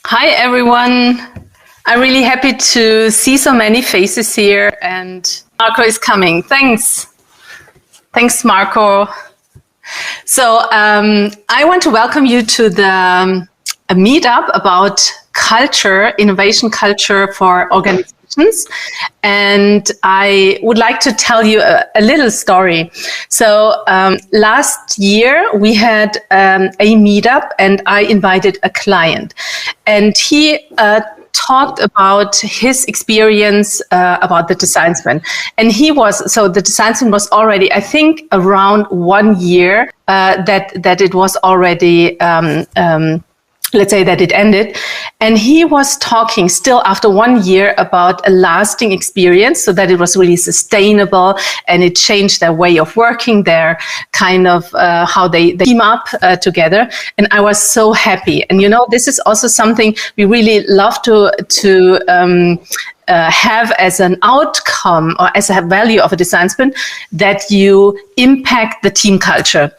Hi, everyone. I'm really happy to see so many faces here, and Marco is coming. Thanks. Thanks, Marco. So I want to welcome you to the a meetup about culture, innovation culture for organizations. And I would like to tell you a little story. So last year we had a meetup and I invited a client, and he talked about his experience about the design sprint. And the design sprint was already, I think, around 1 year that it was already let's say that it ended. And he was talking still after 1 year about a lasting experience, so that it was really sustainable and it changed their way of working, their kind of how they team up together. And I was so happy. And this is also something we really love to have as an outcome or as a value of a design sprint, that you impact the team culture.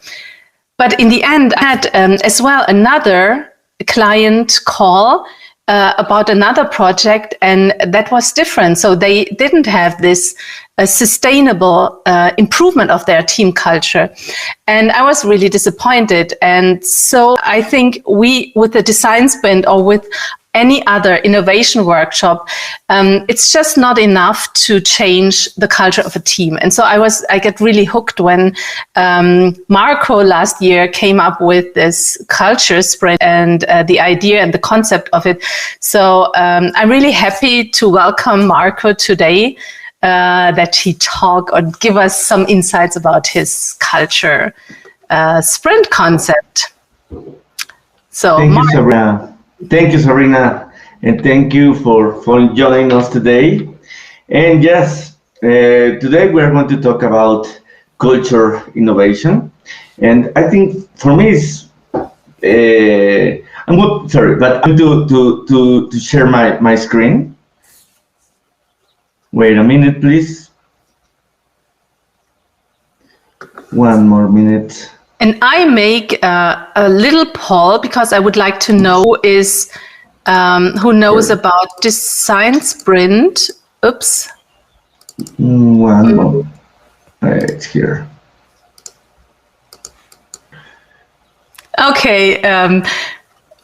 But in the end, I had as well another client call about another project, and that was different. So they didn't have this sustainable improvement of their team culture. And I was really disappointed. And so I think we, with the design sprint or with any other innovation workshop, it's just not enough to change the culture of a team. And so I get really hooked when Marco last year came up with this culture sprint and the idea and the concept of it. So I'm really happy to welcome Marco today, that he talk or give us some insights about his culture sprint concept. So Thank you, Sabrina. Thank you, Sabrina, and thank you for joining us today. And yes, today we are going to talk about culture innovation. And I think for me, I'm going to share my screen. Wait a minute, please. One more minute. And I make a little poll because I would like to know who knows about design sprint. Oops. One more. It's here. Okay.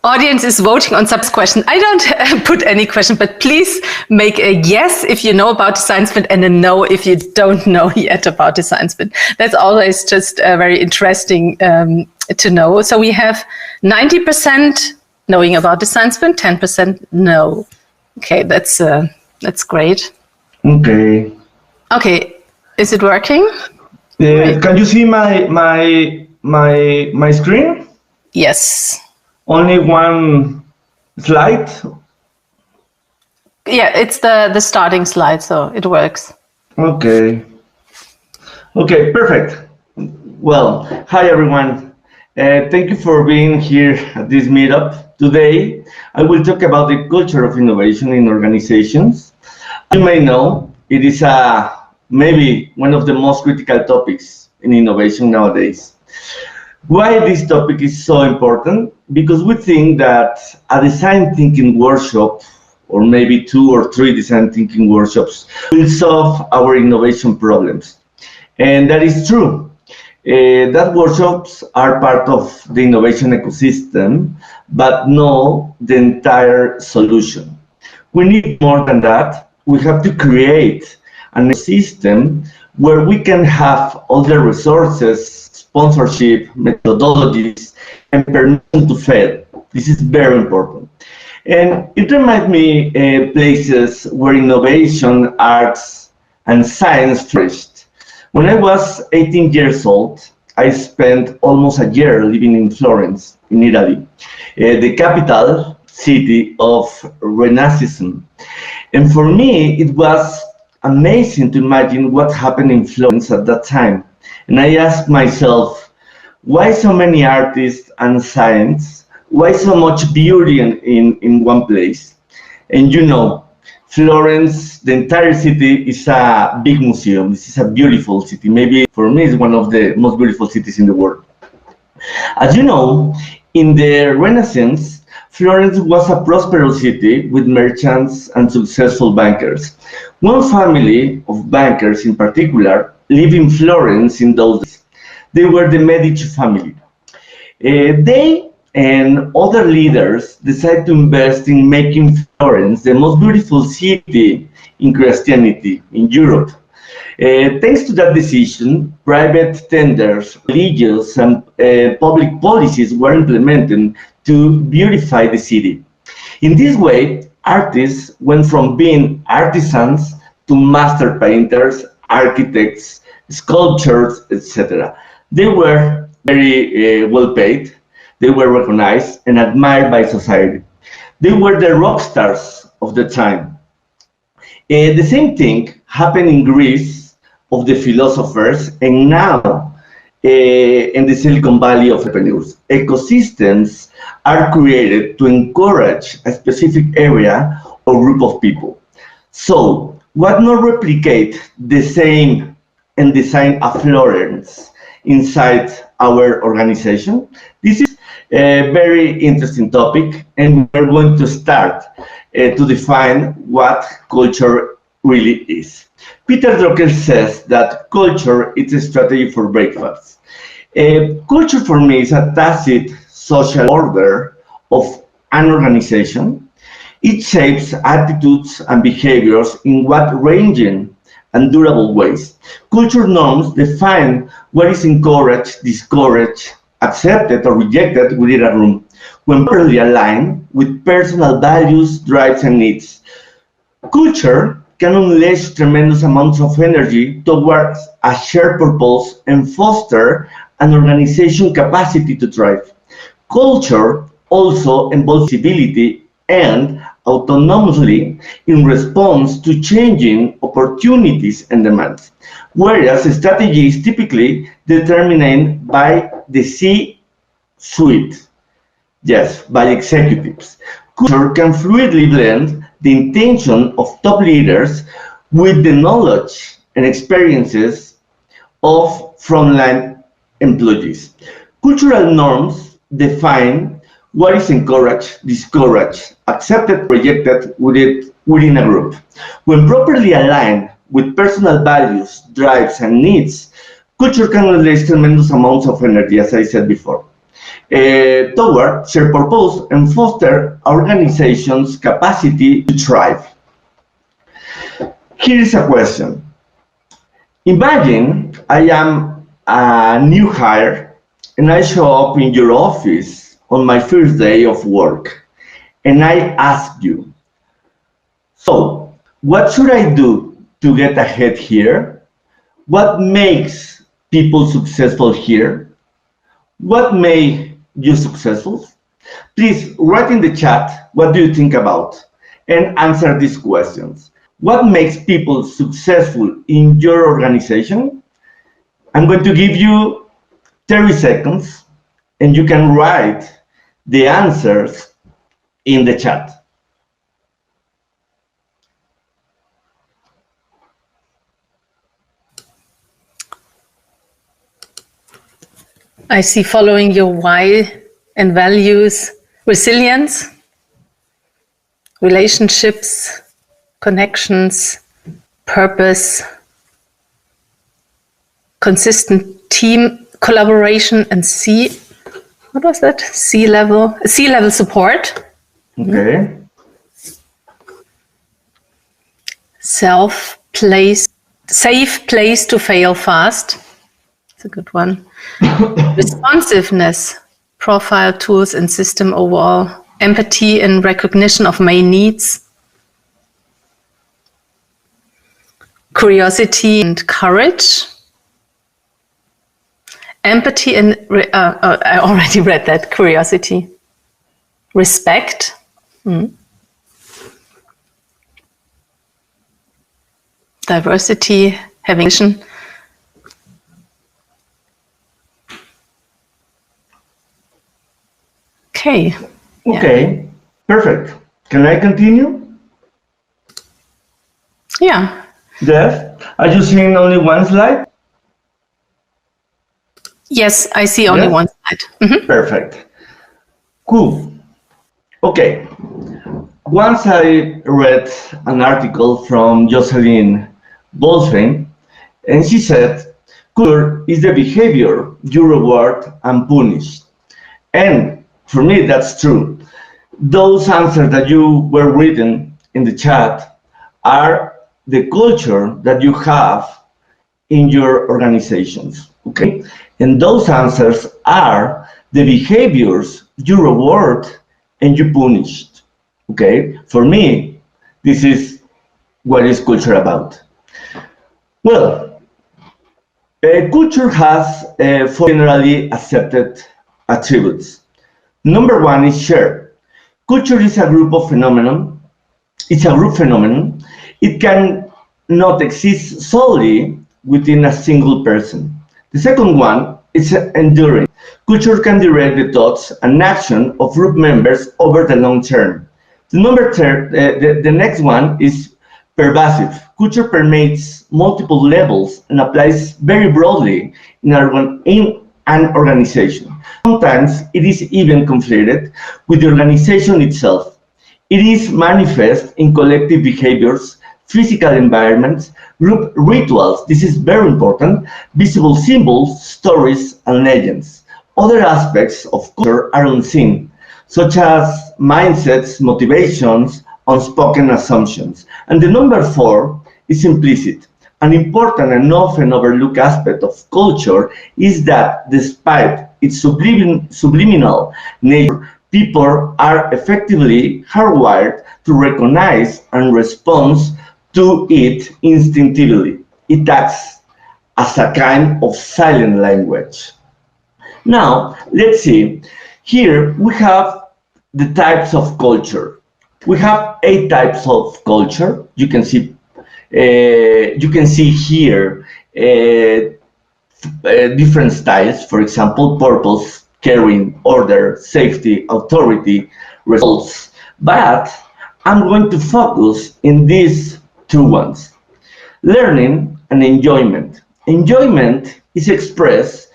Audience is voting on some question. I don't put any question, but please make a yes if you know about design sprint and a no if you don't know yet about design sprint. That's always just very interesting to know. So we have 90% knowing about design sprint, 10% no. Okay, that's great. Okay. Okay, is it working? Can you see my screen? Yes. Only one slide? Yeah, it's the starting slide, so it works. Okay. Okay, perfect. Well, hi everyone. Thank you for being here at this meetup. Today, I will talk about the culture of innovation in organizations. As you may know, it is maybe one of the most critical topics in innovation nowadays. Why this topic is so important? Because we think that a design thinking workshop, or maybe 2 or 3 design thinking workshops, will solve our innovation problems. And that is true. That workshops are part of the innovation ecosystem, but not the entire solution. We need more than that. We have to create an ecosystem where we can have all the resources, sponsorship, methodologies, and permission to fail. This is very important. And it reminds me places where innovation, arts, and science flourished. When I was 18 years old, I spent almost a year living in Florence, in Italy, the capital city of Renaissance. And for me, it was amazing to imagine what happened in Florence at that time. And I asked myself, why so many artists and science? Why so much beauty in one place? And Florence, the entire city, is a big museum. This is a beautiful city. Maybe for me, it's one of the most beautiful cities in the world. As you know, in the Renaissance, Florence was a prosperous city with merchants and successful bankers. One family of bankers in particular lived in Florence in those days. They were the Medici family. They and other leaders decided to invest in making Florence the most beautiful city in Christianity in Europe. Thanks to that decision, private tenders, religious and public policies were implemented to beautify the city. In this way, artists went from being artisans to master painters, architects, sculptors, etc. They were very well paid, they were recognized and admired by society. They were the rock stars of the time. The same thing happened in Greece of the philosophers and now in the Silicon Valley of entrepreneurs. Ecosystems are created to encourage a specific area or group of people. So, why not replicate the same and design a Florence inside our organization? This is a very interesting topic, and we're going to start to define what culture really is. Peter Drucker says that culture is a strategy for breakfast. Culture for me is a tacit social order of an organization. It shapes attitudes and behaviors in wide-ranging and durable ways. Culture norms define what is encouraged, discouraged, accepted, or rejected within a room. When properly aligned with personal values, drives, and needs, culture can unleash tremendous amounts of energy towards a shared purpose and foster an organization capacity to thrive. Culture also involves flexibility and autonomously in response to changing opportunities and demands, whereas strategy is typically determined by the C-suite, yes, by executives. Culture can fluidly blend the intention of top leaders with the knowledge and experiences of frontline employees. Cultural norms define what is encouraged, discouraged, accepted, rejected within a group. When properly aligned with personal values, drives, and needs, culture can release tremendous amounts of energy, as I said before, toward shared purpose and foster organizations' capacity to thrive. Here is a question. Imagine I am a new hire and I show up in your office on my first day of work and I ask you, so what should I do to get ahead here? What makes people successful here? What made you successful? Please write in the chat what do you think about and answer these questions. What makes people successful in your organization? I'm going to give you 30 seconds and you can write the answers in the chat. I see following your why and values, resilience, relationships, connections, purpose, consistent team collaboration, and what was that? C-level support. Okay. Safe place to fail fast. It's a good one. Responsiveness, profile tools and system overall. Empathy and recognition of main needs. Curiosity and courage. Empathy and, I already read that, curiosity. Respect. Diversity, having vision. Okay. Okay, perfect. Can I continue? Yeah. Yes. Are you seeing only one slide? Yes, I see only one slide. Perfect. Cool. Okay, once I read an article from Jocelyn Bolsvein, and she said, culture is the behavior you reward and punish. And for me, that's true. Those answers that you were written in the chat are the culture that you have in your organizations, okay? And those answers are the behaviors you reward and you punish, okay? For me, this is what is culture about. Well, culture has four generally accepted attributes. Number one is share. Culture is a group of phenomenon. It's a group phenomenon. It can not exist solely within a single person. The second one is enduring. Culture can direct the thoughts and action of group members over the long term. The next one is pervasive. Culture permeates multiple levels and applies very broadly in an organization. Sometimes it is even conflated with the organization itself. It is manifest in collective behaviors, physical environments, group rituals, this is very important, visible symbols, stories, and legends. Other aspects of culture are unseen, such as mindsets, motivations, unspoken assumptions. And the number four is implicit. An important and often overlooked aspect of culture is that despite its subliminal nature, people are effectively hardwired to recognize and respond to it instinctively. It acts as a kind of silent language. Now, let's see. Here we have the types of culture. We have 8 types of culture. You can see here different styles. For example, purpose, caring, order, safety, authority, results. But I'm going to focus in these 2 ones. Learning and enjoyment. Enjoyment is expressed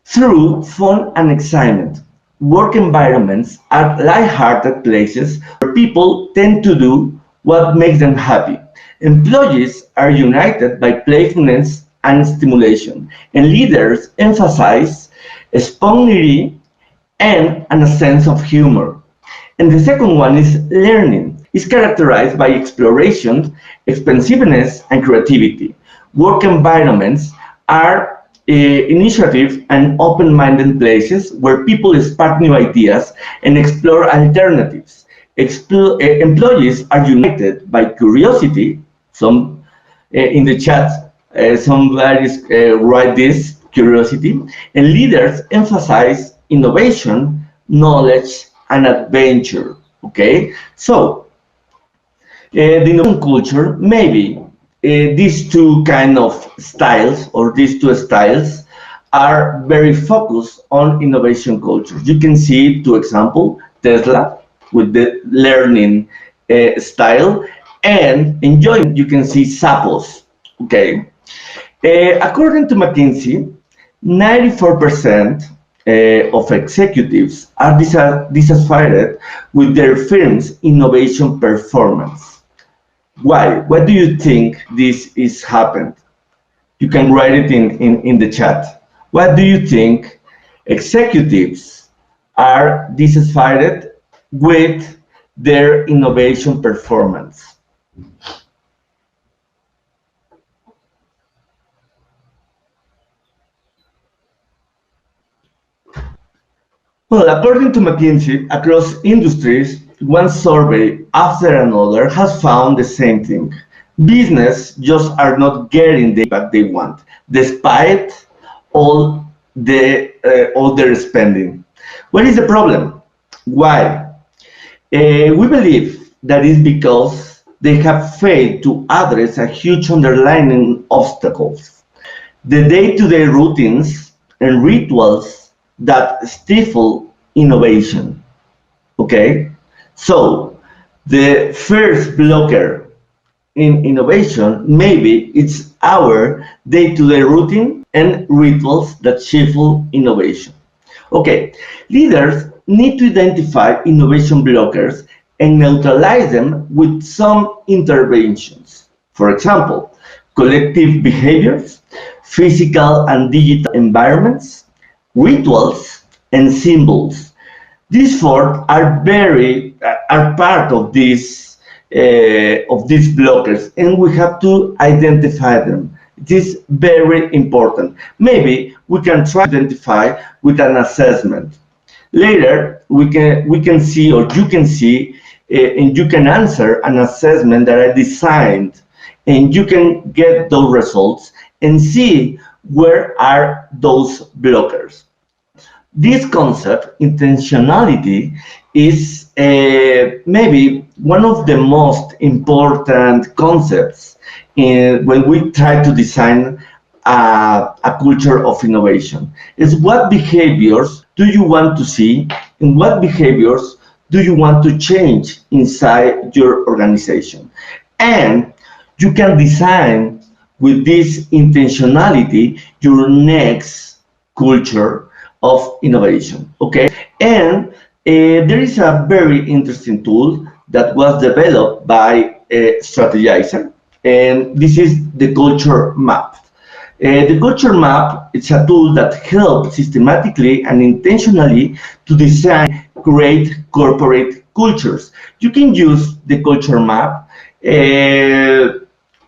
through fun and excitement. Work environments are light-hearted places where people tend to do what makes them happy. Employees are united by playfulness and stimulation, and leaders emphasize spontaneity and a sense of humor. And the second one is learning. It's characterized by exploration, expansiveness, and creativity. Work environments are initiative and open-minded places where people spark new ideas and explore alternatives. Employees are united by curiosity. Some in the chat, somebody write this, curiosity. And leaders emphasize innovation, knowledge, and adventure. Okay, so the innovation culture, maybe these 2 kind of styles, or these 2 styles, are very focused on innovation culture. You can see 2 examples, Tesla with the learning style, and enjoying, you can see Zappos. Okay, according to McKinsey, 94% of executives are dissatisfied with their firm's innovation performance. Why? What do you think this is happened? You can write it in the chat. What do you think executives are dissatisfied with their innovation performance? Well, according to McKinsey, across industries, one survey after another has found the same thing. Business just are not getting the impact they want, despite all their spending. What is the problem? Why? We believe that is because they have failed to address a huge underlying obstacles. The day-to-day routines and rituals that stifle innovation. Okay? So, the first blocker in innovation, maybe it's our day-to-day routine and rituals that stifle innovation. Okay, leaders need to identify innovation blockers and neutralize them with some interventions. For example, collective behaviors, physical and digital environments, rituals, and symbols. These four are part of these blockers, and we have to identify them. It is very important. Maybe we can try to identify with an assessment. Later, we can see, or you can see, and you can answer an assessment that I designed, and you can get those results and see where are those blockers. This concept, intentionality, is maybe one of the most important concepts when we try to design a culture of innovation. It's what behaviors do you want to see, and what behaviors do you want to change inside your organization. And you can design with this intentionality your next culture of innovation, okay? And there is a very interesting tool that was developed by Strategyzer, and this is the culture map. The culture map, it's a tool that helps systematically and intentionally to design great corporate cultures. You can use the culture map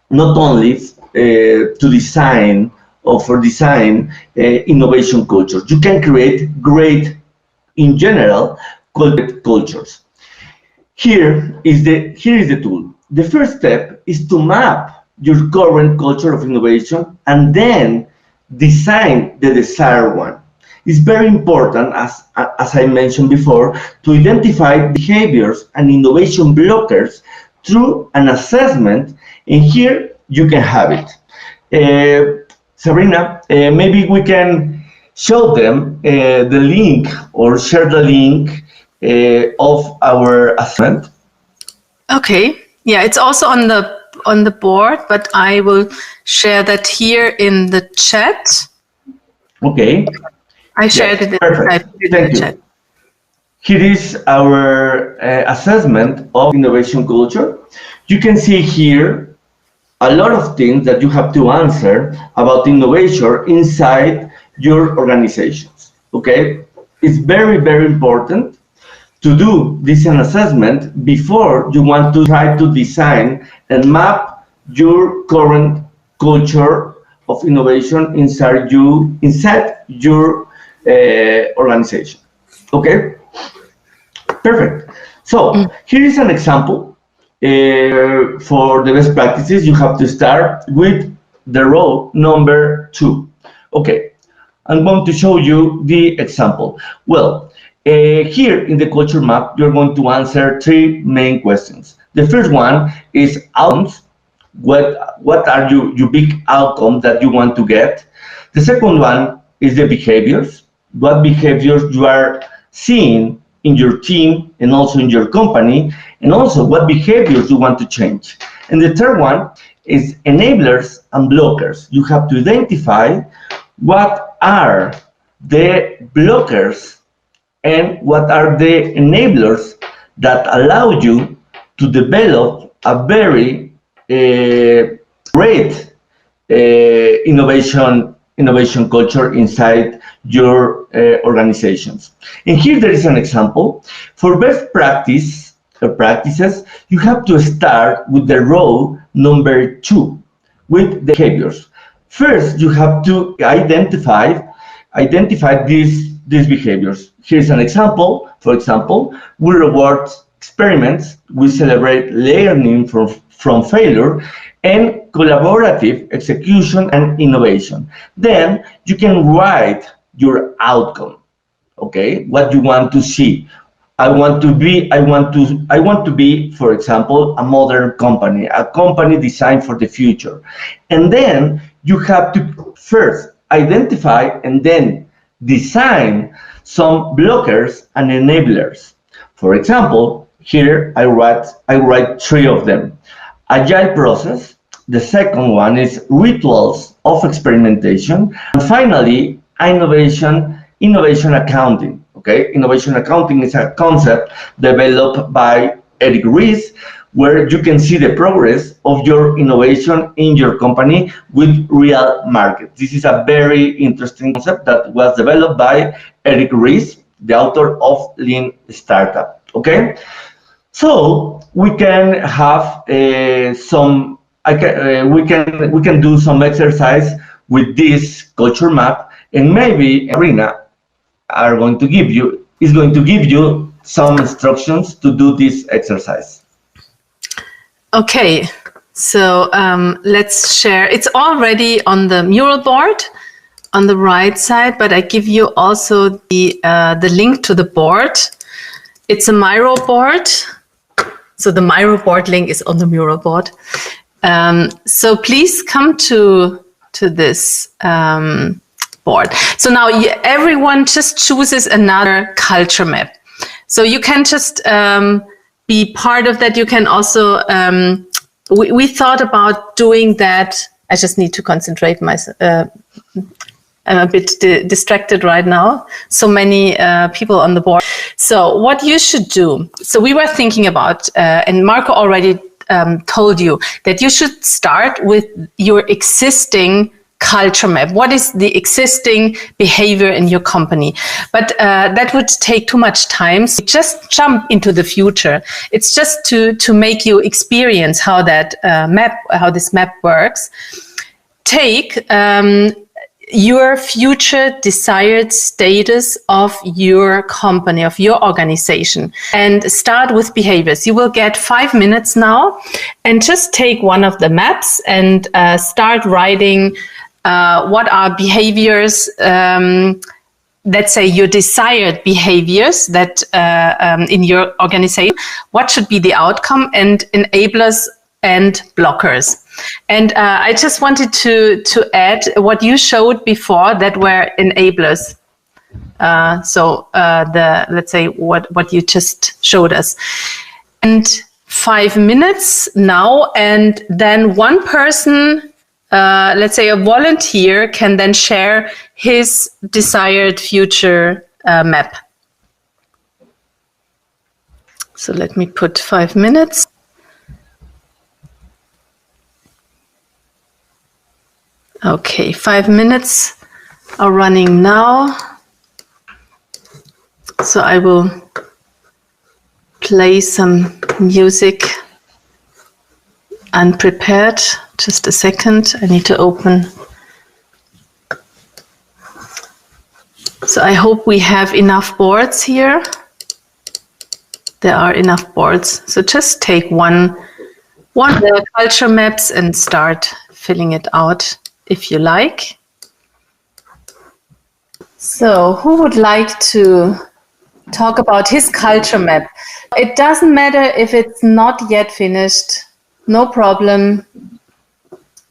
not only to design or for design innovation cultures. You can create great, in general, corporate cultures. Here is the tool. The first step is to map your current culture of innovation and then design the desired one. It's very important, as I mentioned before, to identify behaviors and innovation blockers through an assessment, and here you can have it. Sabrina, maybe we can show them the link or share the link of our assessment. Okay. Yeah, it's also on the board, but I will share that here in the chat. Okay. I shared it in the chat. Here is our assessment of innovation culture. You can see here a lot of things that you have to answer about innovation inside your organizations. Okay, it's very, very important to do this assessment before you want to try to design and map your current culture of innovation inside your organization. Okay, perfect. So here is an example. For the best practices, you have to start with the row number 2. Okay, I'm going to show you the example. Well, here in the culture map, you're going to answer 3 main questions. The first one is outcomes. What are your big outcomes that you want to get? The second one is the behaviors. What behaviors you are seeing in your team and also in your company, and also what behaviors you want to change. And the third one is enablers and blockers. You have to identify what are the blockers and what are the enablers that allow you to develop a very great innovation culture inside your organizations. And here there is an example. For best practices, you have to start with the row number 2, with the behaviors. First, you have to identify these behaviors. Here's an example. For example, we reward experiments, we celebrate learning from failure, and collaborative execution and innovation. Then you can write your outcome. Okay, what you want to see. I want to be, for example, a modern company, a company designed for the future. And then you have to first identify and then design some blockers and enablers. For example, here I write 3 of them. Agile process. The second one is rituals of experimentation. And finally, innovation accounting. Okay, innovation accounting is a concept developed by Eric Ries, where you can see the progress of your innovation in your company with real market. This is a very interesting concept that was developed by Eric Ries, the author of Lean Startup. Okay, so we can have we can do some exercise with this culture map, and maybe Arena is going to give you some instructions to do this exercise. Okay, so let's share. It's already on the mural board on the right side, but I give you also the link to the board. It's a Miro board. So the Miro board link is on the mural board. So please come to this board. So now everyone just chooses another culture map. So you can just be part of that. You can also, we thought about doing that. I just need to concentrate myself. I'm a bit distracted right now. So many people on the board. So what you should do, so we were thinking about, and Marco already told you, that you should start with your existing culture map. What is the existing behavior in your company? But that would take too much time. So just jump into the future. It's just to make you experience how that how this map works. Take your future desired status of your company, of your organization, and start with behaviors. You will get 5 minutes now, and just take one of the maps and start writing what are behaviors, let's say your desired behaviors that in your organization, what should be the outcome, and enablers and blockers. And I just wanted to add what you showed before that were enablers. Let's say what you just showed us. And 5 minutes now, and then one person, let's say a volunteer, can then share his desired future map. So let me put 5 minutes. Okay, 5 minutes are running now. So I will play some music unprepared. Just a second, I need to open. So I hope we have enough boards here. There are enough boards. So just take one of the culture maps and start filling it out if you like. So who would like to talk about his culture map? It doesn't matter if it's not yet finished, no problem.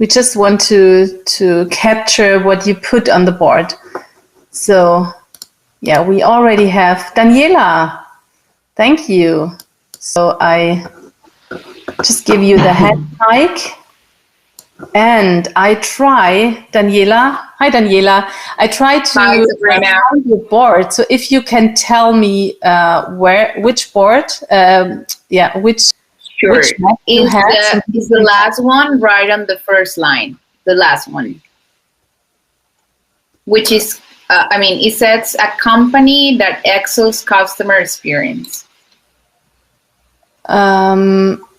We just want to capture what you put on the board. So yeah, we already have Daniela. Thank you. So I just give you the hand mic. And I try, Daniela. Hi, Daniela. I try to find your board. So if you can tell me which board, which sure. Which map you have. Is the last one right on the first line? The last one, which is, it says a company that excels customer experience.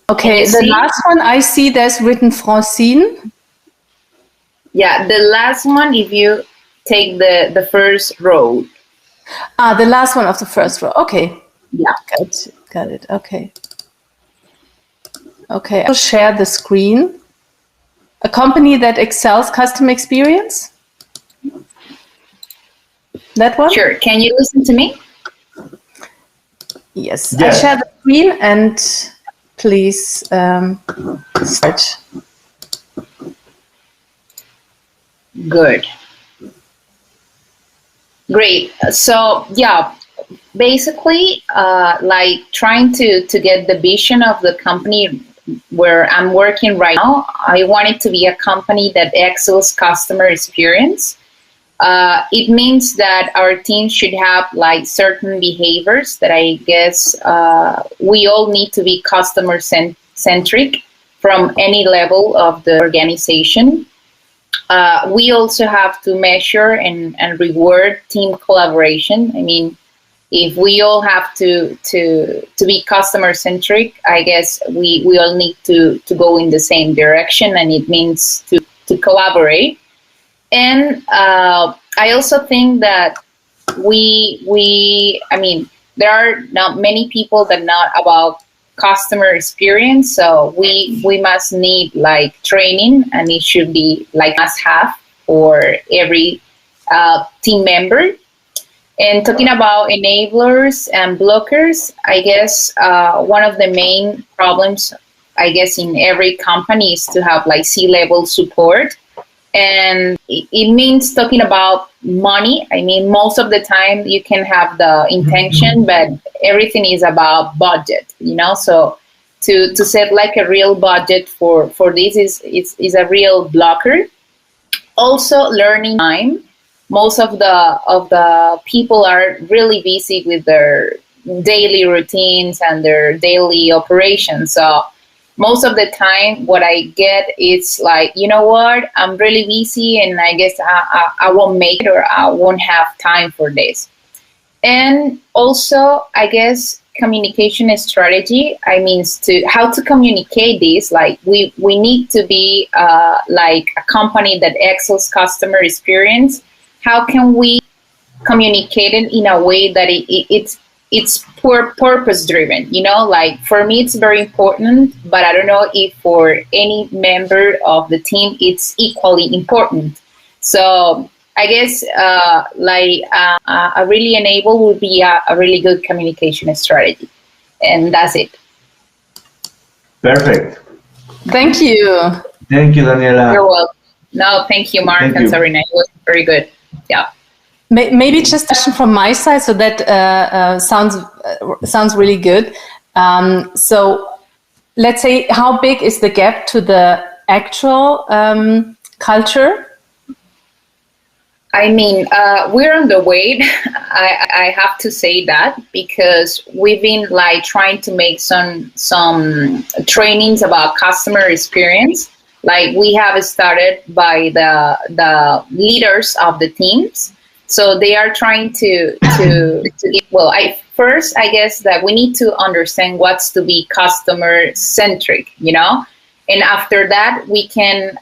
Okay, the last one I see there's written Francine. Yeah, the last one, if you take the first row. The last one of the first row. Okay. Yeah. Got it. Okay. Okay, I'll share the screen. A company that excels customer experience? That one? Sure. Can you listen to me? Yes. I share the screen and please start. Good. Great. So yeah, basically like trying to get the vision of the company where I'm working right now. I want it to be a company that excels customer experience. It means that our team should have like certain behaviors that I guess we all need to be customer centric from any level of the organization. We also have to measure and reward team collaboration. I mean, if we all have to be customer centric, I guess we all need to go in the same direction, and it means to collaborate. And I also think that I mean, there are not many people that not about customer experience, so we must need like training, and it should be like must have for every team member. And talking about enablers and blockers, I guess one of the main problems, I guess, in every company is to have like C-level support. And it means talking about money. I mean, most of the time you can have the intention, but everything is about budget, you know? So to set like a real budget for this is a real blocker. Also, learning time. Most of the people are really busy with their daily routines and their daily operations. So most of the time what I get is like, you know what, I'm really busy and I guess I won't make it, or I won't have time for this. And also, I guess communication strategy, I mean, how to communicate this. Like we need to be like a company that excels customer experience. How can we communicate it in a way that it's purpose driven? You know, like for me, it's very important, but I don't know if for any member of the team, it's equally important. So I guess a really enable would be a really good communication strategy. And that's it. Perfect. Thank you. Thank you, Daniela. You're welcome. No, thank you, Mark and Sabrina. It was very good. Yeah. Maybe just a question from my side. So that sounds really good. So let's say, how big is the gap to the actual culture? I mean, we're on the way. I have to say that, because we've been like trying to make some trainings about customer experience. Like we have started by the leaders of the teams. So they are trying to well, I guess that we need to understand what's to be customer centric, you know? And after that, we can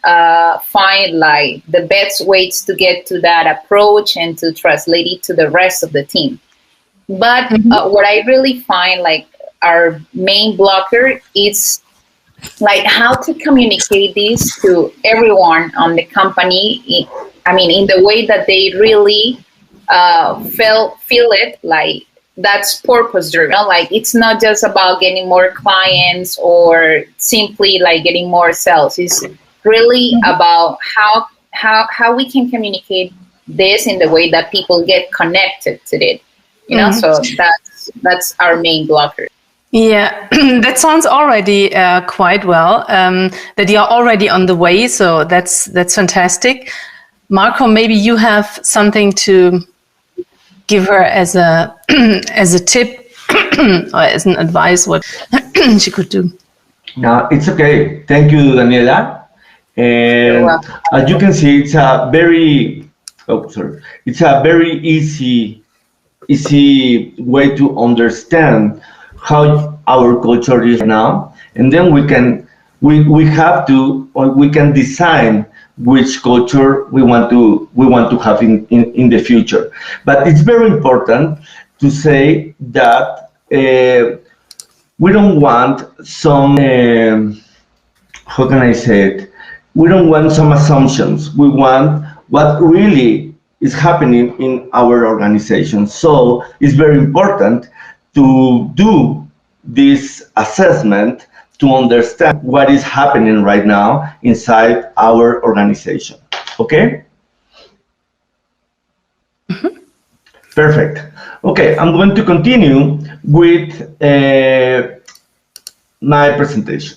find like the best ways to get to that approach and to translate it to the rest of the team. But what I really find like our main blocker is like how to communicate this to everyone on the company. I mean, in the way that they really feel it, like that's purpose driven. Like it's not just about getting more clients or simply like getting more sales. It's really about how we can communicate this in the way that people get connected to it. You know, so that's our main blocker. Yeah, that sounds already quite well. That you're already on the way, so that's fantastic. Marco, maybe you have something to give her as a as a tip or as an advice what she could do. No, it's okay. Thank you, Daniela. And as you can see, it's a very it's a very easy way to understand how our culture is now, and then we can design which culture we want to have in the future. But it's very important to say that we don't want some how can I say it? We don't want some assumptions. We want what really is happening in our organization. So it's very important to do this assessment to understand what is happening right now inside our organization. Okay? Perfect. Okay, I'm going to continue with my presentation.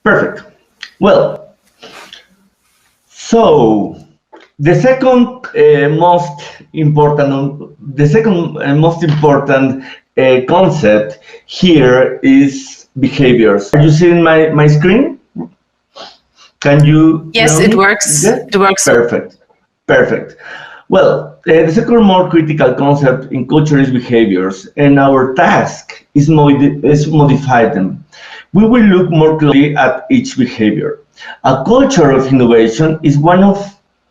Perfect. Well, So the second most important concept here is behaviors. Are you seeing my screen? Can you? Yes, it works. Yes? It works. Perfect. Well, the second more critical concept in culture is behaviors, and our task is modify them. We will look more closely at each behavior. A culture of innovation is one of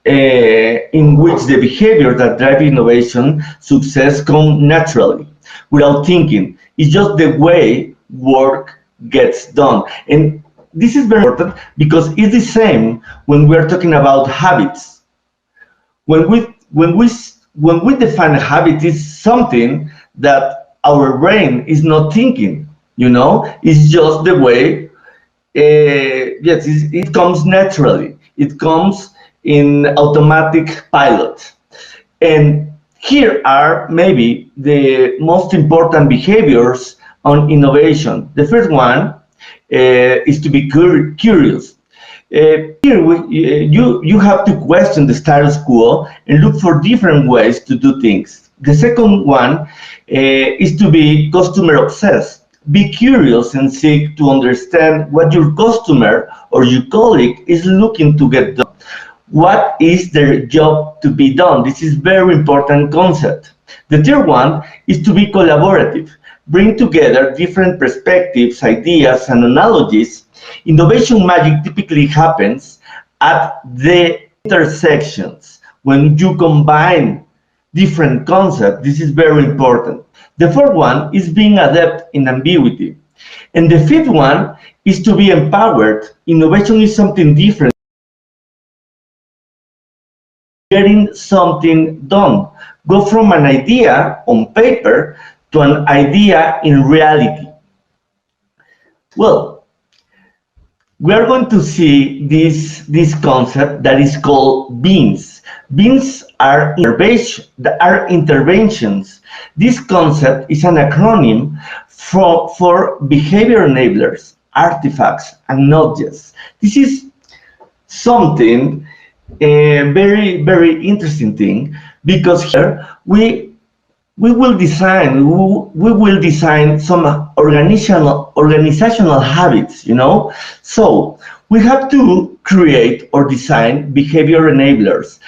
in which the behavior that drive innovation success come naturally, without thinking. It's just the way work gets done. And this is very important because it's the same when we're talking about habits. When we define a habit, it's something that our brain is not thinking. It's just the way. Yes, it comes naturally. It comes in automatic pilot. And here are maybe the most important behaviors on innovation. The first one is to be curious. Here, you have to question the status quo and look for different ways to do things. The second one is to be customer obsessed. Be curious and seek to understand what your customer or your colleague is looking to get done. What is their job to be done? This is very important concept. The third one is to be collaborative. Bring together different perspectives, ideas, and analogies. Innovation magic typically happens at the intersections. When you combine different concepts, this is very important. The fourth one is being adept in ambiguity. And the fifth one is to be empowered. Innovation is something different. Getting something done. Go from an idea on paper to an idea in reality. Well, we are going to see this concept that is called beans. Beans are interventions. This concept is an acronym for behavior enablers, artifacts, and nudges. This is something a very interesting thing, because here we will design some organizational habits, So we have to create or design behavior enablers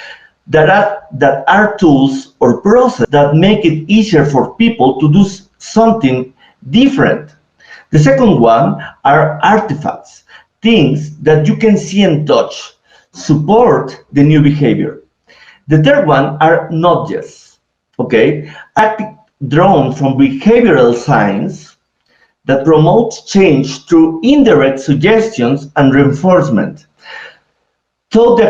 that are tools or processes that make it easier for people to do something different. The second one are artifacts, things that you can see and touch, support the new behavior. The third one are nudges, okay? Drawn from behavioral science that promotes change through indirect suggestions and reinforcement. Though the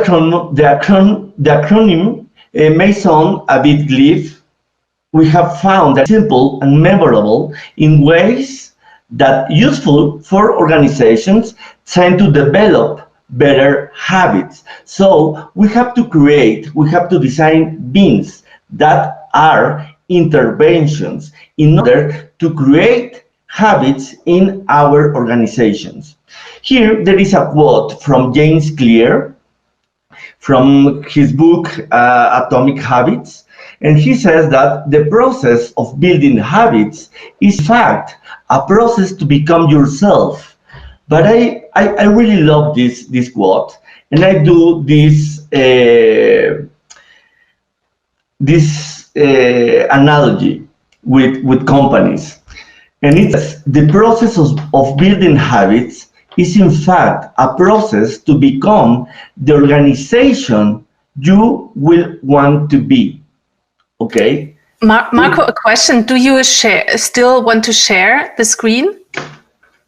acronym may sound a bit glib, we have found that simple and memorable in ways that useful for organizations trying to develop better habits. So we have to design beans that are interventions in order to create habits in our organizations. Here there is a quote from James Clear from his book Atomic Habits, and he says that the process of building habits is in fact a process to become yourself. But I really love this quote, and I do this analogy with companies, and it's the process of building habits is in fact a process to become the organization you will want to be. Okay. Marco, a question: do you still want to share the screen?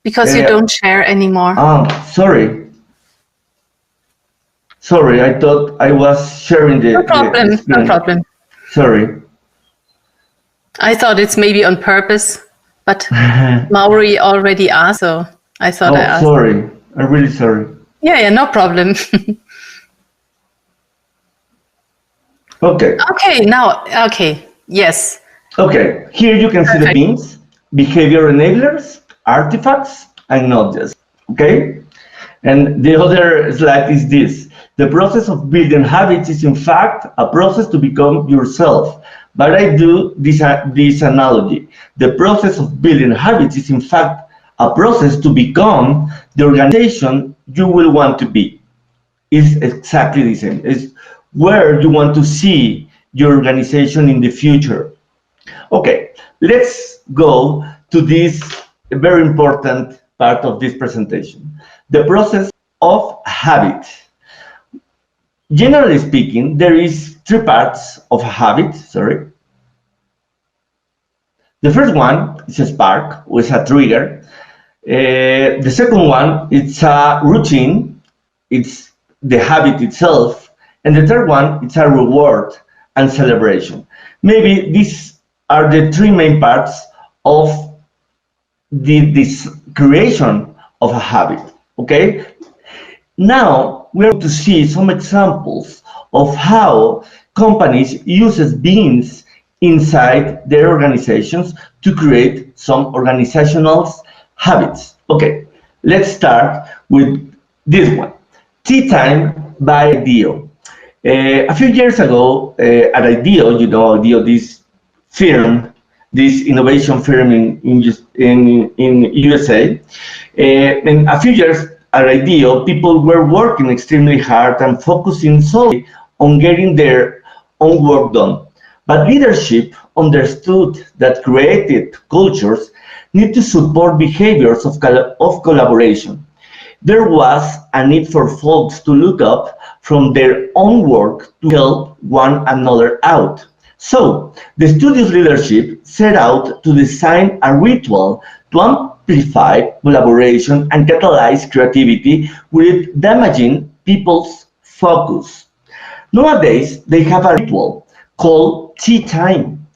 Because you don't share anymore. Sorry, I thought I was sharing the screen. No problem. Sorry. I thought it's maybe on purpose, but Mauri already asked, so I thought I asked. Sorry. I'm really sorry. Yeah, no problem. Okay. Okay, yes. Okay, here you can see the beans, behavior enablers, artifacts, and nudges, okay? And the other slide is this. The process of building habits is in fact a process to become yourself. But I do this analogy. The process of building habits is in fact a process to become the organization you will want to be. It's exactly the same. It's where you want to see your organization in the future. Okay, let's go to this very important part of this presentation, the process of habit. Generally speaking, there is three parts of a habit, The first one is a spark, or is a trigger. The second one, it's a routine, it's the habit itself. And the third one, it's a reward and celebration. Maybe these are the three main parts of this creation of a habit, okay? Now, we're going to see some examples of how companies use beans inside their organizations to create some organizational habits. Okay, let's start with this one. Tea time by IDEO. A few years ago, at IDEO, you know, IDEO, this firm, this innovation firm in USA, and a few years at IDEO, people were working extremely hard and focusing solely on getting their own work done. But leadership understood that creative cultures need to support behaviors of collaboration. There was a need for folks to look up from their own work to help one another out. So, the studio's leadership set out to design a ritual to amplify collaboration and catalyze creativity without damaging people's focus. Nowadays, they have a ritual called tea time.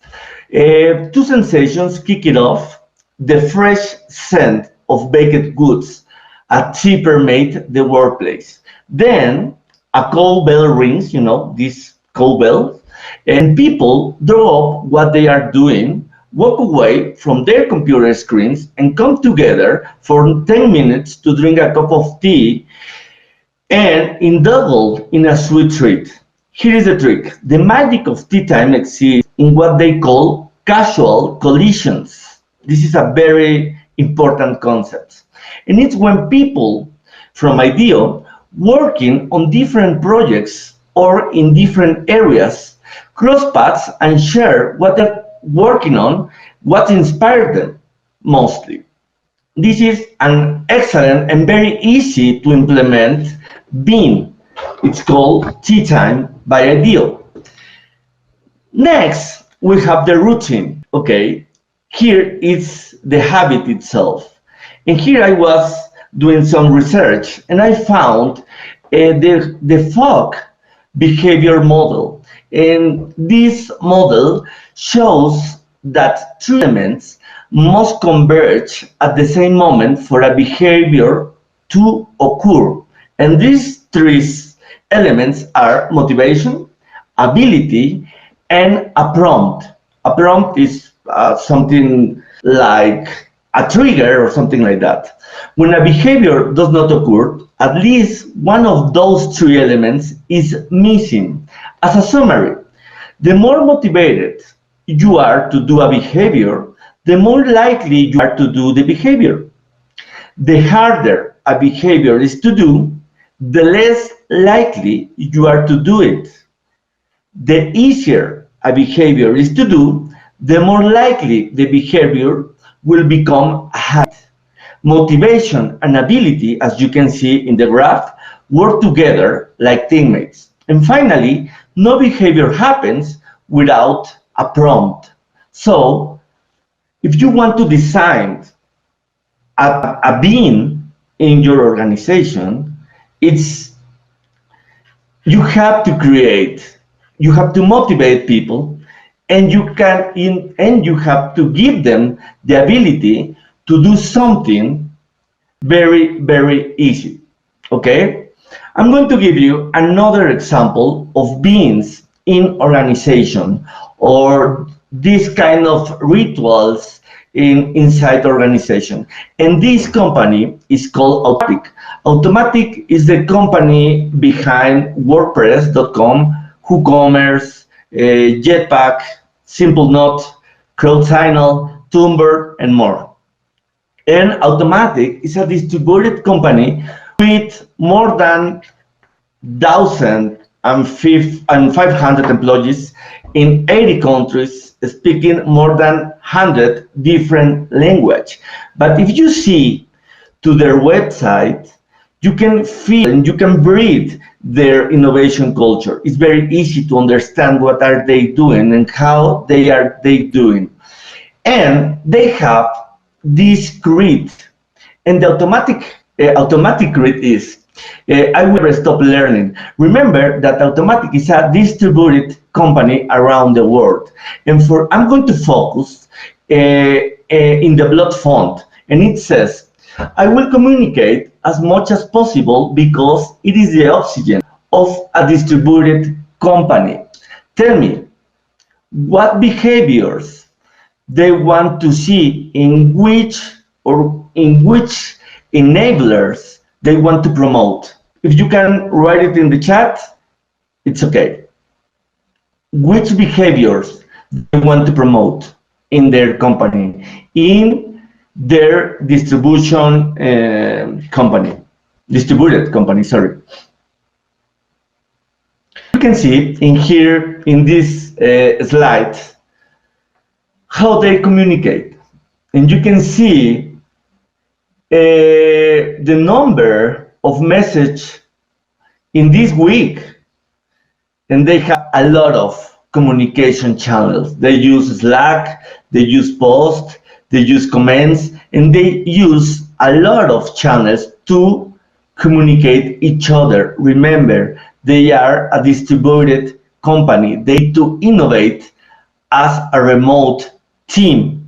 Two sensations kick it off: the fresh scent of baked goods, a tea permeates the workplace. Then a call bell rings, you know, this call bell, and people drop what they are doing, walk away from their computer screens, and come together for 10 minutes to drink a cup of tea and indulge in a sweet treat. Here is the trick. The magic of tea time exists in what they call casual collisions. This is a very important concept. And it's when people from IDEO working on different projects or in different areas cross paths and share what they're working on, what inspired them mostly. This is an excellent and very easy to implement bean. It's called Tea Time by IDEO. Next, we have the routine. Okay, here is the habit itself. And here I was doing some research and I found the FOC behavior model. And this model shows that three elements must converge at the same moment for a behavior to occur. And these three elements are motivation, ability, and a prompt. A prompt is something like a trigger or something like that. When a behavior does not occur, at least one of those three elements is missing. As a summary, the more motivated you are to do a behavior, the more likely you are to do the behavior. The harder a behavior is to do, the less likely you are to do it. The easier a behavior is to do, the more likely the behavior will become a habit. Motivation and ability, as you can see in the graph, work together like teammates. And finally, no behavior happens without a prompt. So, if you want to design a bean in your organization, you have to create, you have to motivate people, and you have to give them the ability to do something very, very easy. Okay? I'm going to give you another example of beans in organization, or this kind of rituals inside the organization. And this company is called Automatic. Automatic is the company behind WordPress.com, WooCommerce, Jetpack, SimpleNote, CrowdSignal, Tumblr, and more. And Automatic is a distributed company with more than 1,500 employees in 80 countries, speaking more than 100 different languages. But if you see to their website, you can feel and you can breathe their innovation culture. It's very easy to understand what are they doing and how they are doing. And they have this grid, and the automatic grid is I will never stop learning. Remember that Automatic is a distributed company around the world, and I'm going to focus in the blood font, and it says, I will communicate as much as possible because it is the oxygen of a distributed company. Tell me, what behaviors they want to see in which enablers they want to promote. If you can write it in the chat, it's okay. Which behaviors they want to promote in their company, in their distributed company, sorry. You can see in here, in this slide, how they communicate. And you can see the number of messages in this week, and they have a lot of communication channels. They use Slack, they use posts, they use comments, and they use a lot of channels to communicate each other. Remember, they are a distributed company. They need to innovate as a remote team.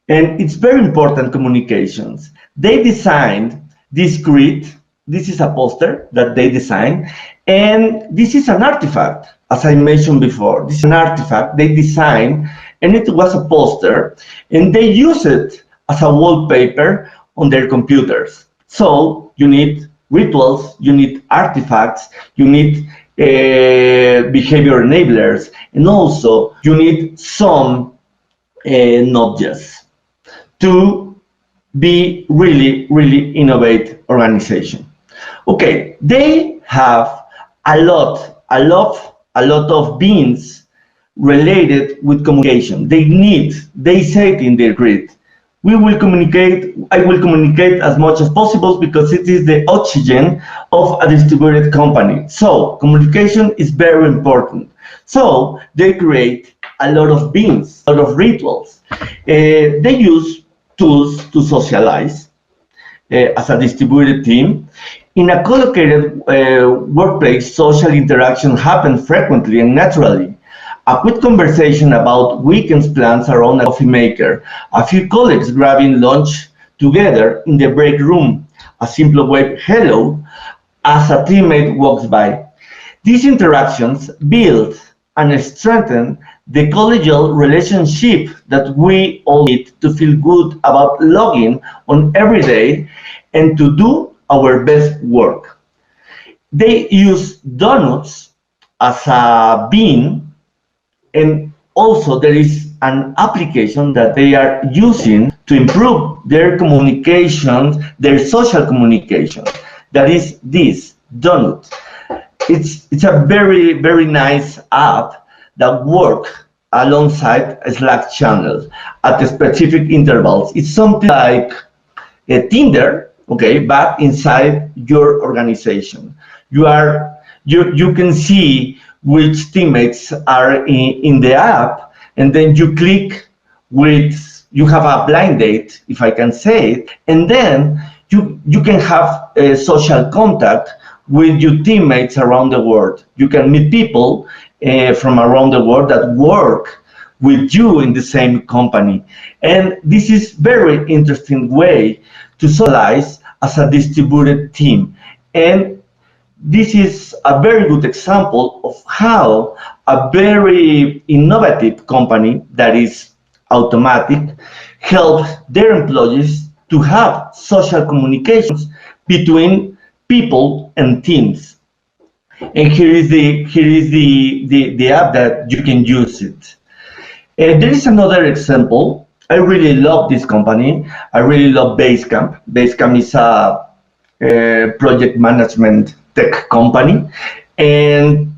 And it's very important communications. They designed this grid. This is a poster that they designed, and this is an artifact, as I mentioned before. This is an artifact they designed, and it was a poster, and they use it as a wallpaper on their computers. So you need rituals, you need artifacts, you need behavior enablers, and also you need some nudges to be really innovative organization. Okay, they have a lot of beans related with communication. They say it in their grid. I will communicate as much as possible because it is the oxygen of a distributed company. So communication is very important. So they create a lot of beans, a lot of rituals. They use tools to socialize as a distributed team. In a collocated workplace, social interaction happens frequently and naturally. A quick conversation about weekends plans around a coffee maker, a few colleagues grabbing lunch together in the break room, a simple wave hello as a teammate walks by. These interactions build and strengthen the collegial relationship that we all need to feel good about logging on every day and to do our best work. They use donuts as a bean, and also there is an application that they are using to improve their communication, their social communication. That is this donut. It's a very nice app that works alongside a Slack channel at specific intervals. It's something like a Tinder, okay, but inside your organization. You can see which teammates are in the app, and then you click you have a blind date, if I can say it, and then you can have a social contact with your teammates around the world. You can meet people from around the world that work with you in the same company. And this is very interesting way to socialize as a distributed team. And this is a very good example of how a very innovative company that is Automatic help their employees to have social communications between people and teams. And here is the app that you can use it. There is another example. I really love this company. I really love Basecamp. Basecamp is a project management tech company, and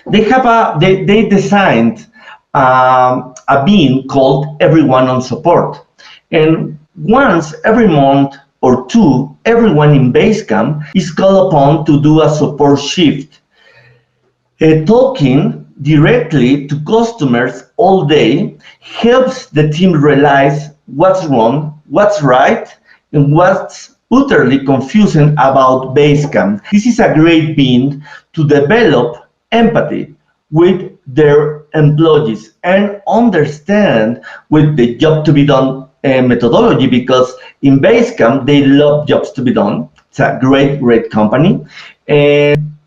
they designed a bean called Everyone on Support. And once every month or two, everyone in Basecamp is called upon to do a support shift, talking directly to customers all day helps the team realize what's wrong, what's right, and what's utterly confusing about Basecamp. This is a great bean to develop empathy with their employees and understand with the job to be done methodology, because in Basecamp they love jobs to be done. It's a great company, and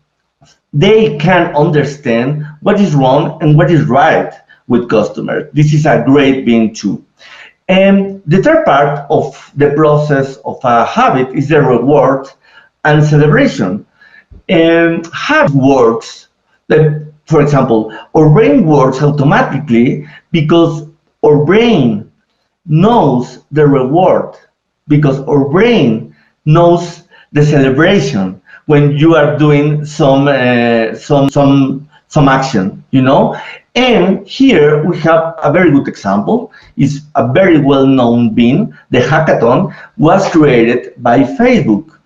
they can understand what is wrong and what is right with customers. This is a great bean too. And the third part of the process of a habit is the reward and celebration. And habit works, that, for example, our brain works automatically because our brain knows the reward, because our brain knows the celebration when you are doing some action, you know. And here we have a very good example. It's a very well-known bean. The hackathon was created by Facebook.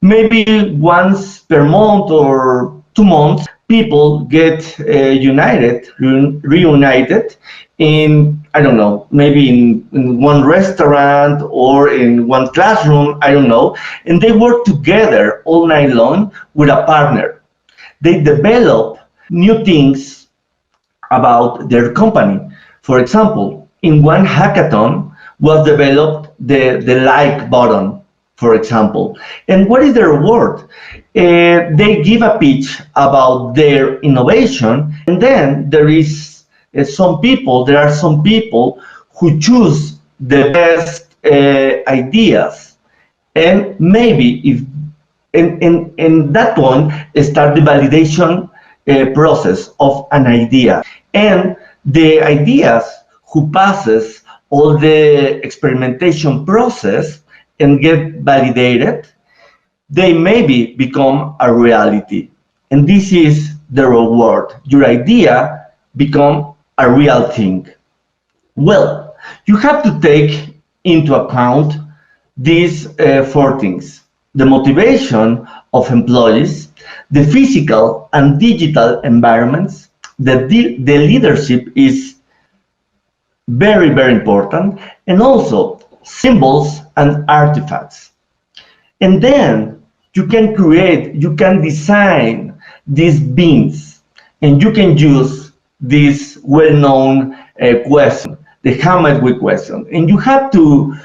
Maybe once per month or 2 months, people get reunited in, I don't know, maybe in one restaurant or in one classroom, I don't know, and they work together all night long with a partner. They develop new things about their company. For example, in one hackathon was developed the like button, for example. And what is the reward? They give a pitch about their innovation, and then there are some people who choose the best ideas, and maybe if in that one start the validation process of an idea, and the ideas who passes all the experimentation process and get validated, they maybe become a reality. And this is the reward. Your idea become a real thing. Well, you have to take into account these 4 things: the motivation of employees, the physical and digital environments, the leadership is very important, and also symbols and artifacts. And then you can design these beans, and you can use this well-known question, the how might we question, and you have to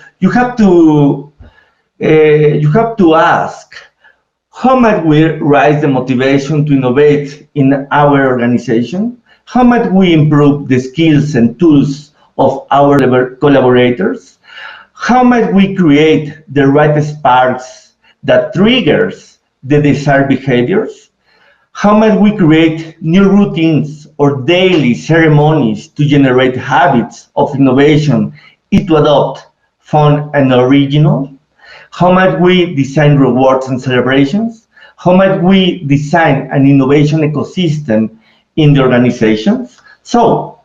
ask, how might we raise the motivation to innovate in our organization? How might we improve the skills and tools of our collaborators? How might we create the right sparks that triggers the desired behaviors? How might we create new routines or daily ceremonies to generate habits of innovation to adopt fun and original? How might we design rewards and celebrations? How might we design an innovation ecosystem in the organizations? So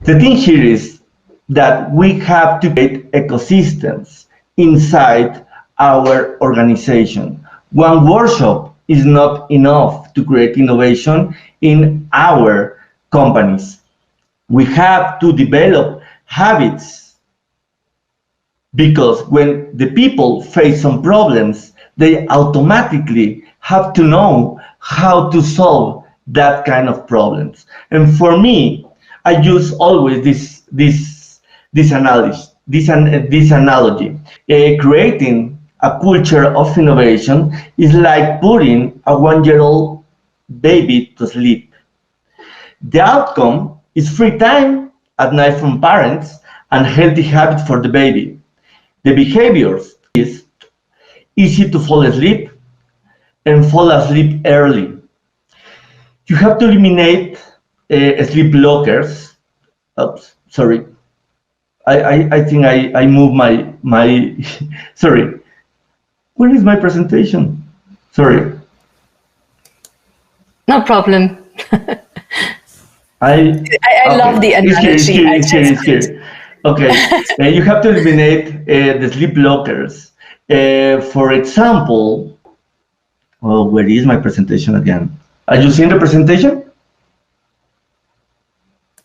the thing here is that we have to create ecosystems inside our organization. One workshop is not enough to create innovation in our companies. We have to develop habits, because when the people face some problems, they automatically have to know how to solve that kind of problems. And for me, I use always this analogy. Creating a culture of innovation is like putting a 1-year-old baby to sleep. The outcome is free time at night from parents and healthy habits for the baby. The behaviors is easy to fall asleep and fall asleep early. You have to eliminate sleep blockers. Oops, sorry. I think I moved my sorry. Where is my presentation? Sorry. No problem. I okay. love the analogy. It's here. Okay, you have to eliminate the sleep blockers. For example, oh, where is my presentation again? Are you seeing the presentation?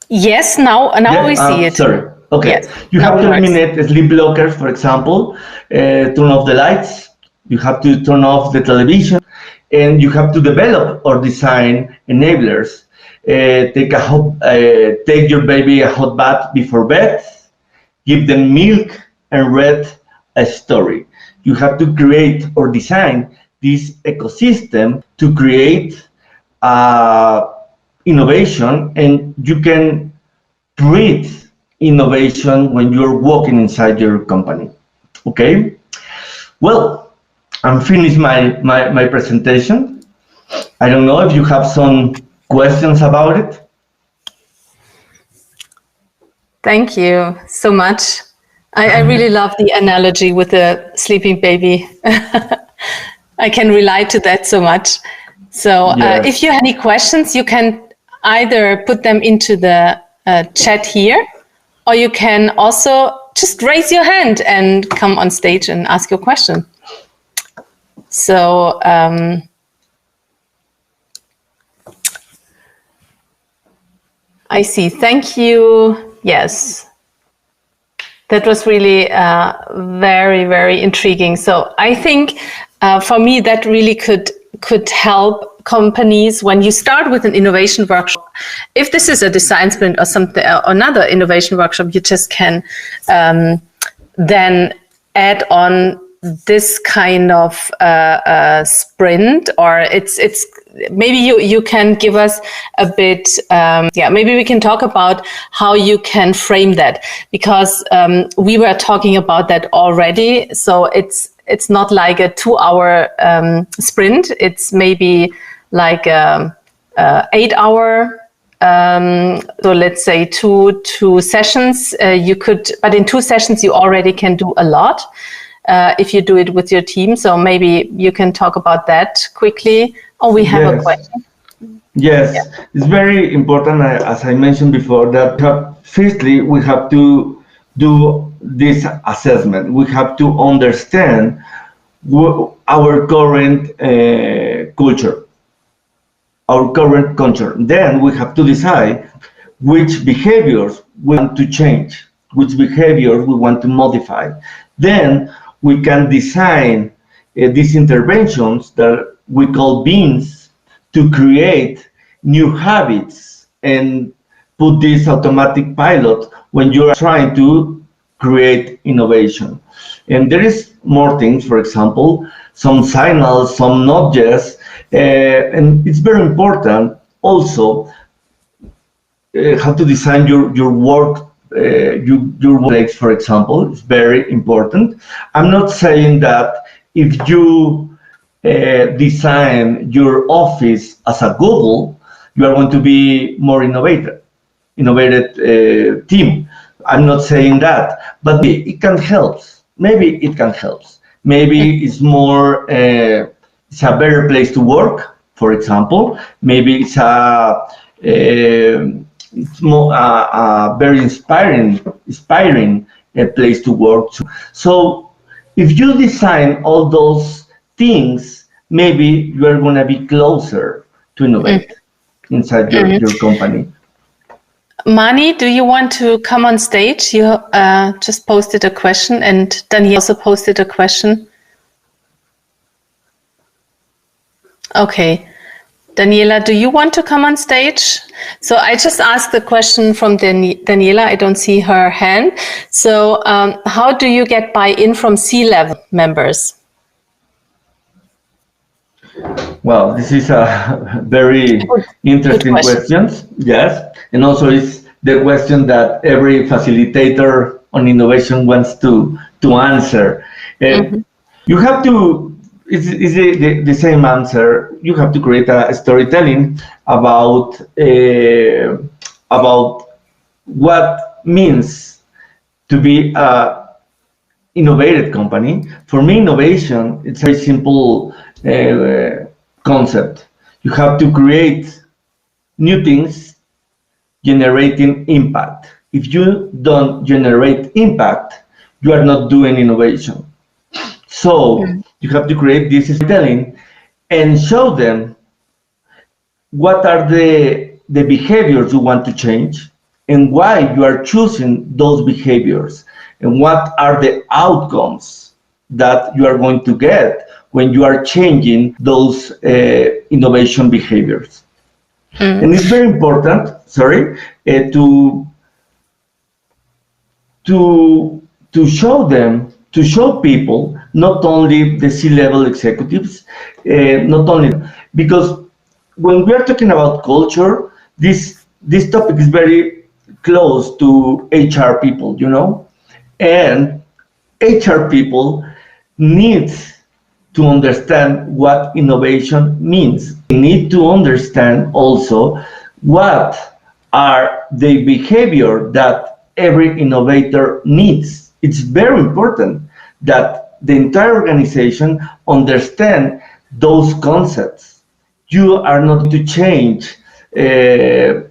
Yes, now yeah, we see it. Sorry. Okay, yes, you have to eliminate the sleep blockers. For example, turn off the lights. You have to turn off the television, and you have to develop or design enablers. Take your baby a hot bath before bed, give them milk, and read a story. You have to create or design this ecosystem to create innovation, and you can breathe innovation when you're walking inside your company. Okay? Well, I'm finished my presentation. I don't know if you have some questions about it. Thank you so much. I really love the analogy with the sleeping baby. I can relate to that so much. So yes. If you have any questions, you can either put them into the chat here, or you can also just raise your hand and come on stage and ask your question. So I see. Thank you. Yes. That was really very, very intriguing. So I think for me, that really could help companies when you start with an innovation workshop. If this is a design sprint or something, or another innovation workshop, you just can then add on this kind of sprint, or it's maybe you can give us a bit, maybe we can talk about how you can frame that, because we were talking about that already. So it's not like a 2-hour sprint. It's maybe like a 8-hour. So let's say two sessions. You could, but in 2 sessions you already can do a lot if you do it with your team. So maybe you can talk about that quickly. Oh, we have a question. Yes, yeah. It's very important, as I mentioned before, that firstly we have to do this assessment. We have to understand our current culture, our current culture. Then we have to decide which behaviors we want to change, which behaviors we want to modify. Then we can design these interventions that we call beans to create new habits and put this automatic pilot when you're trying to create innovation. And there is more things, for example, some signals, some nudges, and it's very important also how to design your work, your workplace, for example. It's very important. I'm not saying that if you design your office as a Google, you are going to be more innovative team. I'm not saying that, but it can help. Maybe it can help. Maybe it's more, it's a better place to work, for example. Maybe it's it's more a very inspiring place to work. So if you design all those things, maybe you are going to be closer to innovate inside your company. Mani, do you want to come on stage? You just posted a question, and Daniela also posted a question. Okay. Daniela, do you want to come on stage? So I just asked the question from Daniela. I don't see her hand. So how do you get buy-in from C-level members? Well, this is a very interesting question. Yes, and also it's the question that every facilitator on innovation wants to answer. You have to, it's the same answer. You have to create a storytelling about what means to be a innovative company. For me, innovation, it's a very simple concept. You have to create new things generating impact. If you don't generate impact, you are not doing innovation. So you have to create this storytelling and show them what are the behaviors you want to change and why you are choosing those behaviors and what are the outcomes that you are going to get when you are changing those innovation behaviors. And it's very important, to show them, to show people, not only the C-level executives, not only, because when we are talking about culture, this topic is very close to HR people, you know, and HR people need to understand what innovation means. They need to understand also what are the behavior that every innovator needs. It's very important that the entire organization understand those concepts. You are not to change your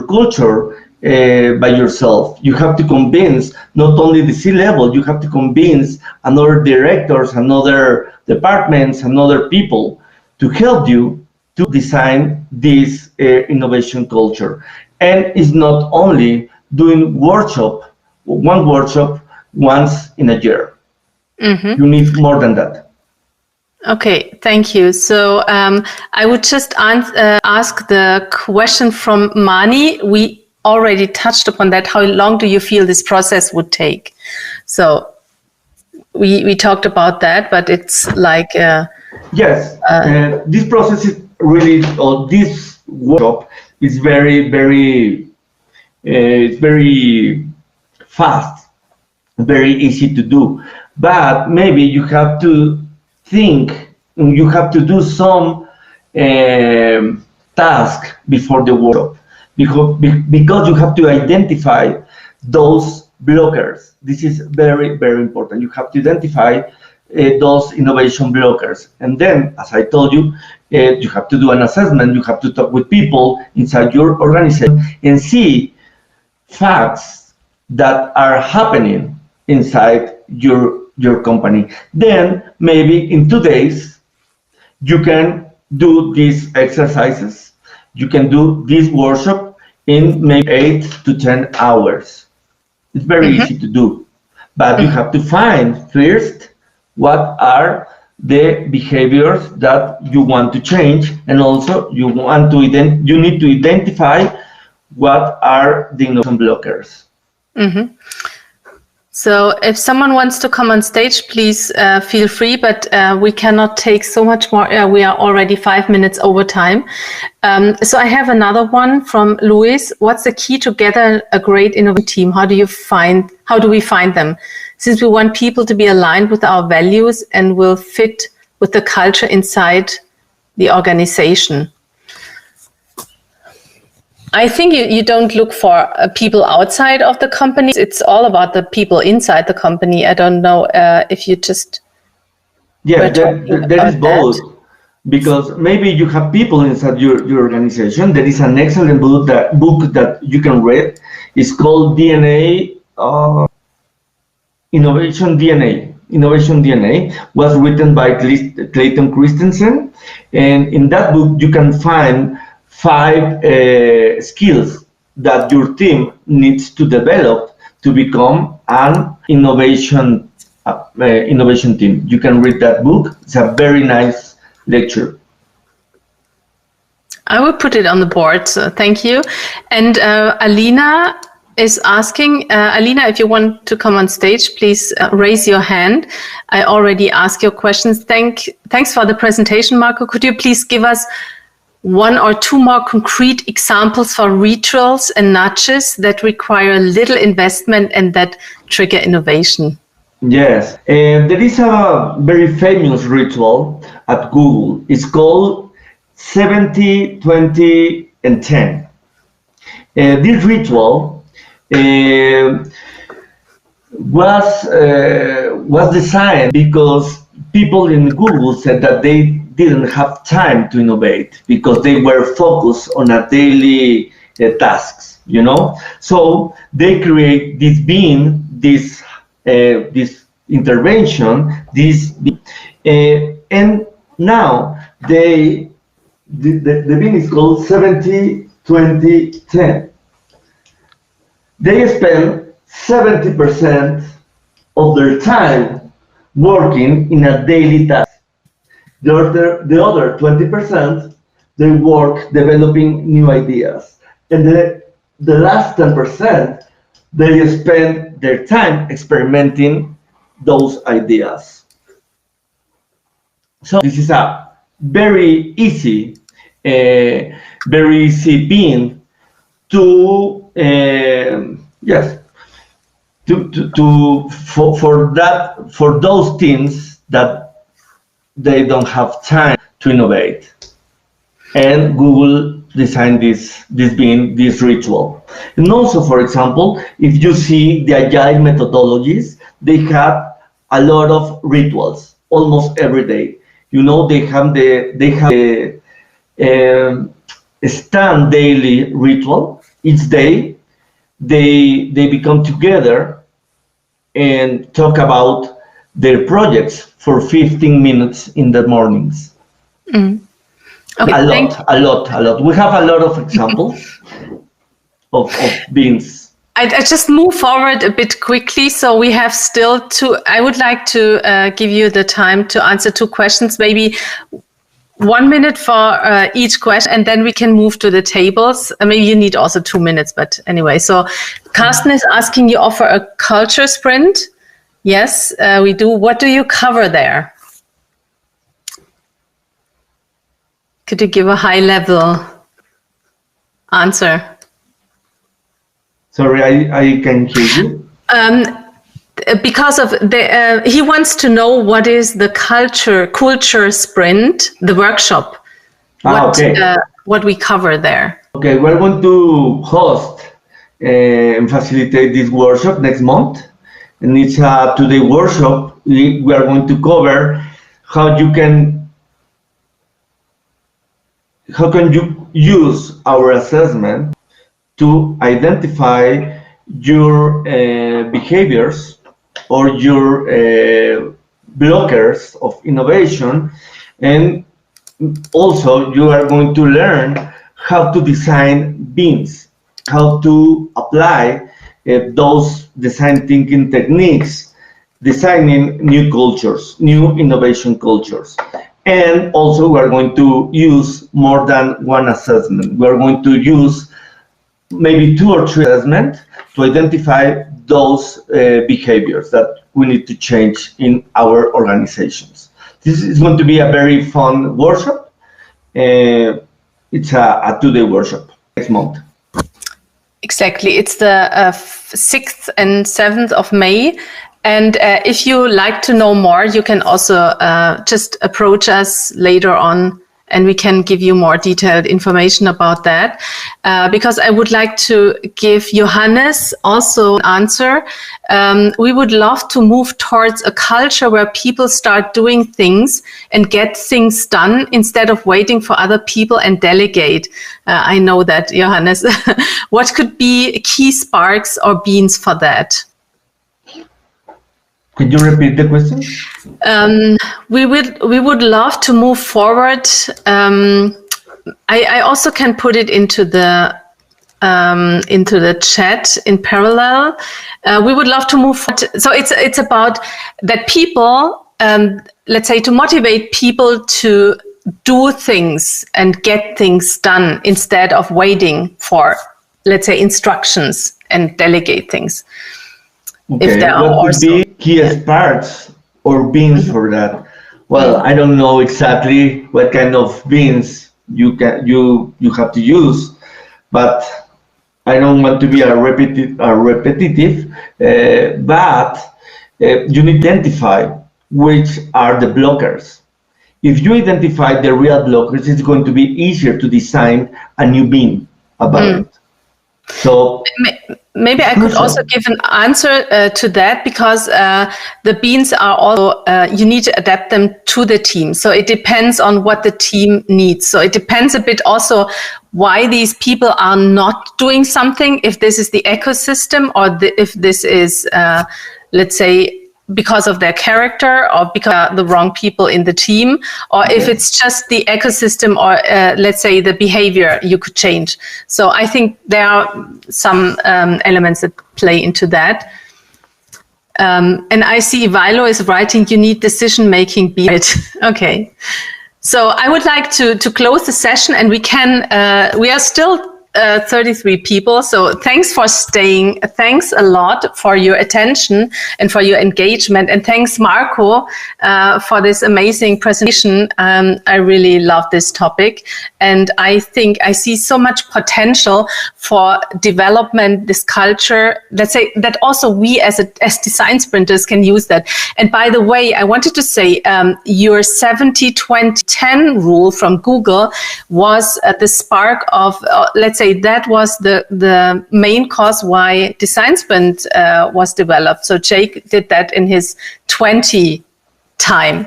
culture by yourself. You have to convince not only the C-level, you have to convince another directors, another departments, another people to help you to design this innovation culture. And it's not only doing one workshop once in a year. You need more than that. Okay, thank you. So I would just ask the question from Mani. We already touched upon that. How long do you feel this process would take? So we talked about that, but it's like... yes, this process is really, or this workshop is very, very, it's very fast, very easy to do. But maybe you have to think, you have to do some task before the workshop, because you have to identify those blockers. This is very, very important. You have to identify those innovation blockers. And then, as I told you, you have to do an assessment. You have to talk with people inside your organization and see facts that are happening inside your company. Then maybe in 2 days you can do these exercises. You can do this workshop in maybe 8 to 10 hours. It's very easy to do, but you have to find first what are the behaviors that you want to change, and also you need to identify what are the innovation blockers. So if someone wants to come on stage, please feel free, but we cannot take so much more. We are already 5 minutes over time. So I have another one from Luis. What's the key to gather a great innovation team? How do we find them? Since we want people to be aligned with our values and will fit with the culture inside the organization. I think you don't look for people outside of the company. It's all about the people inside the company. I don't know if you just... Yeah, there is both. Because maybe you have people inside your organization. There is an excellent book that you can read. It's called DNA, Innovation DNA. Innovation DNA was written by Clayton Christensen. And in that book, you can find 5 skills that your team needs to develop to become an innovation team. You can read that book. It's a very nice lecture. I will put it on the board, so thank you. And Alina is asking, Alina, if you want to come on stage, please raise your hand. I already asked your questions. Thanks for the presentation, Marco. Could you please give us one or two more concrete examples for rituals and nudges that require little investment and that trigger innovation? Yes, and there is a very famous ritual at Google. It's called 70, 20, and 10. This ritual was designed because people in Google said that they didn't have time to innovate because they were focused on a daily tasks, you know. So they create this bean, this intervention, and now the bean is called 70, 20, 10. They spend 70% of their time working in a daily task. The other 20%, they work developing new ideas. And the last 10%, they spend their time experimenting those ideas. So this is a very easy bean to for those teams that they don't have time to innovate. And Google designed this ritual. And also, for example, if you see the agile methodologies, they have a lot of rituals almost every day. You know, they have the stand daily ritual. Each day they become together and talk about their projects for 15 minutes in the mornings. Okay, a lot. We have a lot of examples of beans. I just move forward a bit quickly. So we have still I would like to give you the time to answer two questions, maybe 1 minute for each question, and then we can move to the tables. Maybe you need also 2 minutes, but anyway. So Carsten is asking, you offer a culture sprint? Yes, we do. What do you cover there? Could you give a high-level answer? Sorry, I can't hear you. Because of he wants to know what is the Coolture sprint, the workshop. What we cover there. Okay, we're going to host and facilitate this workshop next month, and it's a 2-day workshop. We are going to cover how can you use our assessment to identify your behaviors or your blockers of innovation, and also you are going to learn how to design beans, how to apply those design thinking techniques, designing new cultures, new innovation cultures. And also we are going to use more than one assessment. We are going to use maybe 2 or 3 assessments to identify those behaviors that we need to change in our organizations. This is going to be a very fun workshop. It's a 2-day workshop next month. Exactly. It's the 6th and 7th of May. And if you like to know more, you can also just approach us later on, and we can give you more detailed information about that. Because I would like to give Johannes also an answer. We would love to move towards a culture where people start doing things and get things done instead of waiting for other people and delegate. I know that, Johannes. What could be key sparks or beans for that? Could you repeat the question? We would love to move forward. I also can put it into the chat in parallel. We would love to move forward. So it's about that people, let's say, to motivate people to do things and get things done instead of waiting for, let's say, instructions and delegate things. Okay, what would be key sparks or beans for that? Well, I don't know exactly what kind of beans you have to use. But I don't want to be a repetitive, but you need to identify which are the blockers. If you identify the real blockers, it's going to be easier to design a new beam about it. So maybe I could also give an answer to that, because the beans are also, you need to adapt them to the team. So it depends on what the team needs. So it depends a bit also why these people are not doing something, if this is the ecosystem, or if this is, let's say, because of their character, or because of the wrong people in the team, or if it's just the ecosystem, or let's say the behavior you could change. So I think there are some elements that play into that. And I see Vilo is writing, you need decision-making be it. Okay. So I would like to close the session, and we are still 33 people. So thanks for staying. Thanks a lot for your attention and for your engagement. And thanks, Marco, for this amazing presentation. I really love this topic. And I think I see so much potential for development, this culture. Let's say that also we as design sprinters can use that. And by the way, I wanted to say your 70-20-10 rule from Google was the spark of, let's say, that was the main cause why Design Sprint was developed. So Jake did that in his 20 time.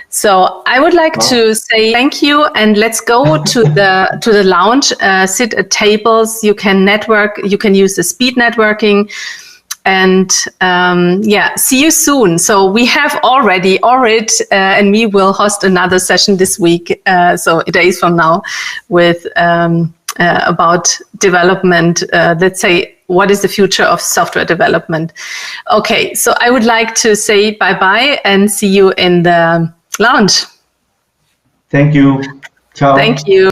So I would like to say thank you, and let's go to the lounge, sit at tables. You can network, you can use the speed networking, and see you soon. So we have already Orit and me will host another session this week, so days from now, with about development, let's say, what is the future of software development? Okay, so I would like to say bye-bye and see you in the lounge. Thank you. Ciao. Thank you.